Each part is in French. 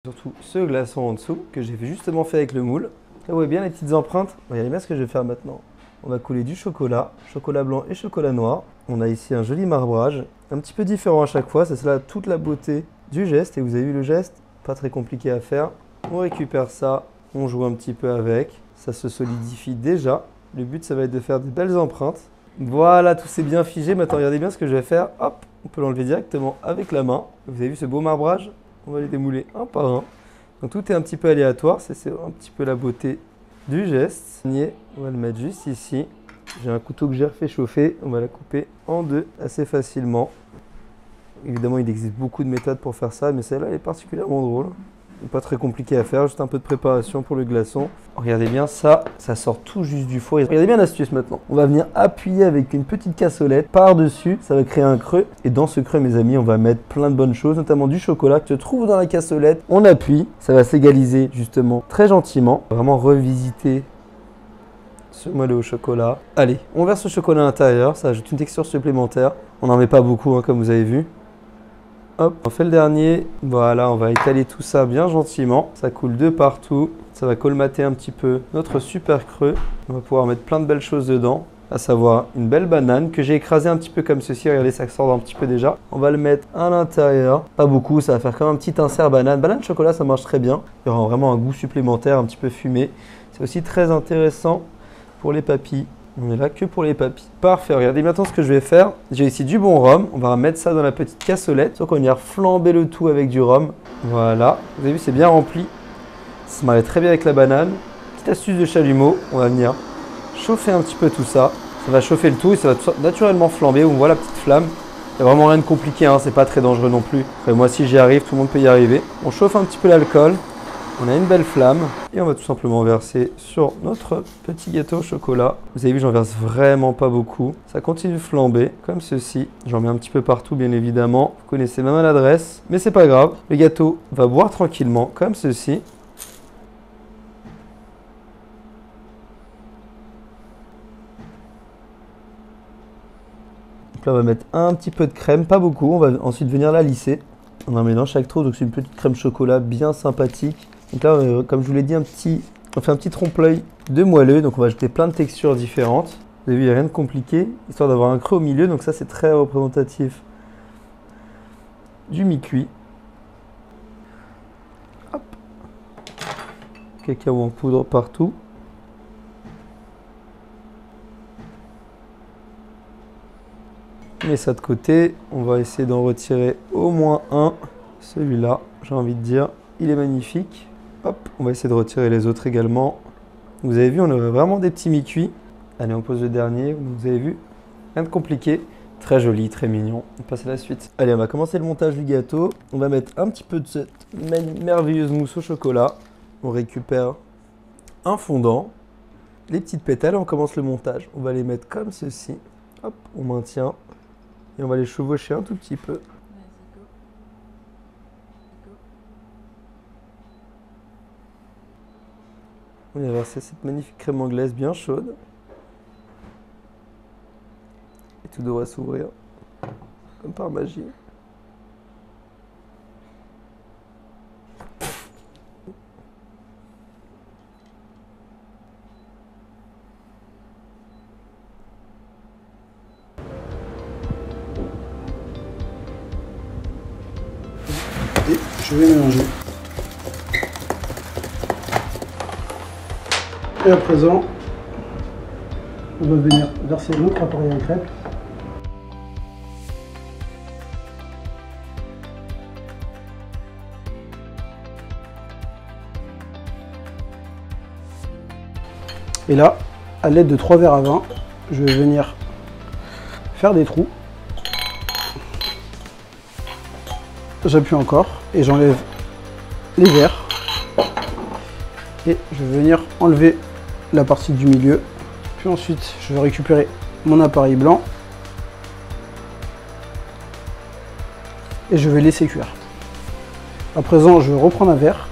Surtout ce glaçon en dessous que j'ai justement fait avec le moule. Là vous voyez bien les petites empreintes. Regardez bien ce que je vais faire maintenant. On va couler du chocolat blanc et chocolat noir. On a ici un joli marbrage, un petit peu différent à chaque fois. C'est cela toute la beauté du geste. Et vous avez vu le geste, pas très compliqué à faire. On récupère ça, on joue un petit peu avec. Ça se solidifie déjà. Le but ça va être de faire des belles empreintes. Voilà, tout s'est bien figé. Maintenant regardez bien ce que je vais faire. Hop, on peut l'enlever directement avec la main. Vous avez vu ce beau marbrage? On va les démouler un par un. Donc tout est un petit peu aléatoire, c'est un petit peu la beauté du geste. On va le mettre juste ici. J'ai un couteau que j'ai refait chauffer, on va la couper en deux assez facilement. Évidemment, il existe beaucoup de méthodes pour faire ça, mais celle-là elle est particulièrement drôle. Pas très compliqué à faire, juste un peu de préparation pour le glaçon. Regardez bien ça, ça sort tout juste du four. Regardez bien l'astuce maintenant. On va venir appuyer avec une petite cassolette par-dessus, ça va créer un creux. Et dans ce creux, mes amis, on va mettre plein de bonnes choses, notamment du chocolat qui se trouve dans la cassolette. On appuie, ça va s'égaliser justement très gentiment. Vraiment revisiter ce moelleux au chocolat. Allez, on verse le chocolat à l'intérieur, ça ajoute une texture supplémentaire. On n'en met pas beaucoup, hein, comme vous avez vu. Hop, on fait le dernier. Voilà, on va étaler tout ça bien gentiment. Ça coule de partout. Ça va colmater un petit peu notre super creux. On va pouvoir mettre plein de belles choses dedans, à savoir une belle banane que j'ai écrasée un petit peu comme ceci. Regardez, ça sort un petit peu déjà. On va le mettre à l'intérieur. Pas beaucoup, ça va faire comme un petit insert banane. Banane chocolat, ça marche très bien. Il y aura vraiment un goût supplémentaire, un petit peu fumé. C'est aussi très intéressant pour les papilles. On est là que pour les papilles. Parfait, regardez maintenant ce que je vais faire. J'ai ici du bon rhum. On va mettre ça dans la petite cassolette. Sauf qu'on va venir flamber le tout avec du rhum. Voilà. Vous avez vu, c'est bien rempli. Ça se marie très bien avec la banane. Petite astuce de chalumeau. On va venir chauffer un petit peu tout ça. Ça va chauffer le tout et ça va naturellement flamber. On voit la petite flamme. Il n'y a vraiment rien de compliqué, hein. C'est pas très dangereux non plus. Après, moi, si j'y arrive, tout le monde peut y arriver. On chauffe un petit peu l'alcool. On a une belle flamme et on va tout simplement verser sur notre petit gâteau au chocolat. Vous avez vu, j'en verse vraiment pas beaucoup. Ça continue de flamber comme ceci. J'en mets un petit peu partout, bien évidemment. Vous connaissez ma maladresse, mais c'est pas grave. Le gâteau va boire tranquillement comme ceci. Donc là, on va mettre un petit peu de crème, pas beaucoup. On va ensuite venir la lisser. On en met dans chaque trou, donc c'est une petite crème chocolat bien sympathique. Donc là, comme je vous l'ai dit, on fait un petit trompe-l'œil de moelleux. Donc on va ajouter plein de textures différentes. Vous avez vu, il n'y a rien de compliqué, histoire d'avoir un creux au milieu. Donc ça, c'est très représentatif du mi-cuit. Hop. Cacao en poudre partout. On met ça de côté. On va essayer d'en retirer au moins un. Celui-là, j'ai envie de dire, il est magnifique. Hop, on va essayer de retirer les autres également. Vous avez vu, on a vraiment des petits mi-cuits. Allez, on pose le dernier. Vous avez vu, rien de compliqué. Très joli, très mignon. On passe à la suite. Allez, on va commencer le montage du gâteau. On va mettre un petit peu de cette merveilleuse mousse au chocolat. On récupère un fondant. Les petites pétales, on commence le montage. On va les mettre comme ceci. Hop, on maintient. Et on va les chevaucher un tout petit peu. On va verser cette magnifique crème anglaise bien chaude. Et tout devrait s'ouvrir comme par magie. Et je vais mélanger. Et à présent, on va venir verser notre appareil à crêpes. Et là, à l'aide de 3 verres à vin, je vais venir faire des trous. J'appuie encore et j'enlève les verres. Et je vais venir enlever la partie du milieu. Puis ensuite, je vais récupérer mon appareil blanc. Et je vais laisser cuire. À présent, je vais reprendre un verre.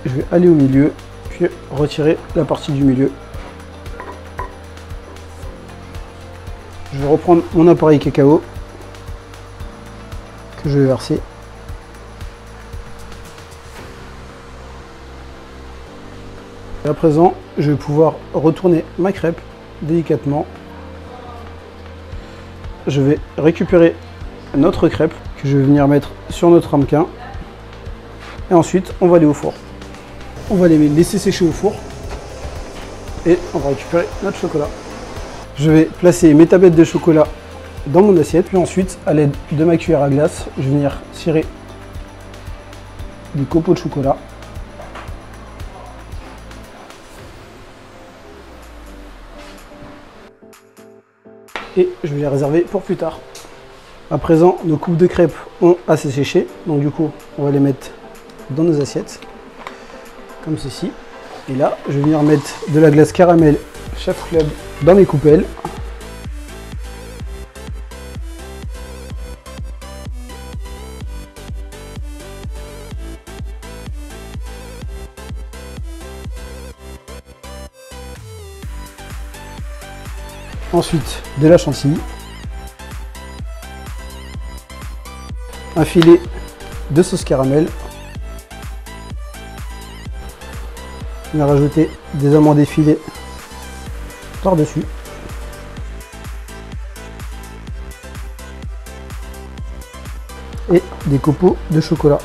Je vais aller au milieu, puis retirer la partie du milieu. Je vais reprendre mon appareil cacao que je vais verser. Et à présent, je vais pouvoir retourner ma crêpe délicatement. Je vais récupérer notre crêpe que je vais venir mettre sur notre ramequin. Et ensuite, on va aller au four. On va les laisser sécher au four. Et on va récupérer notre chocolat. Je vais placer mes tablettes de chocolat dans mon assiette. Puis ensuite, à l'aide de ma cuillère à glace, je vais venir cirer des copeaux de chocolat. Et je vais les réserver pour plus tard. À présent, nos coupes de crêpes ont assez séché. Donc du coup, on va les mettre dans nos assiettes. Comme ceci. Et là, je vais venir mettre de la glace caramel Chef Club dans mes coupelles. Ensuite, de la chantilly. Un filet de sauce caramel. On va rajouter des amandes effilées par-dessus. Et des copeaux de chocolat.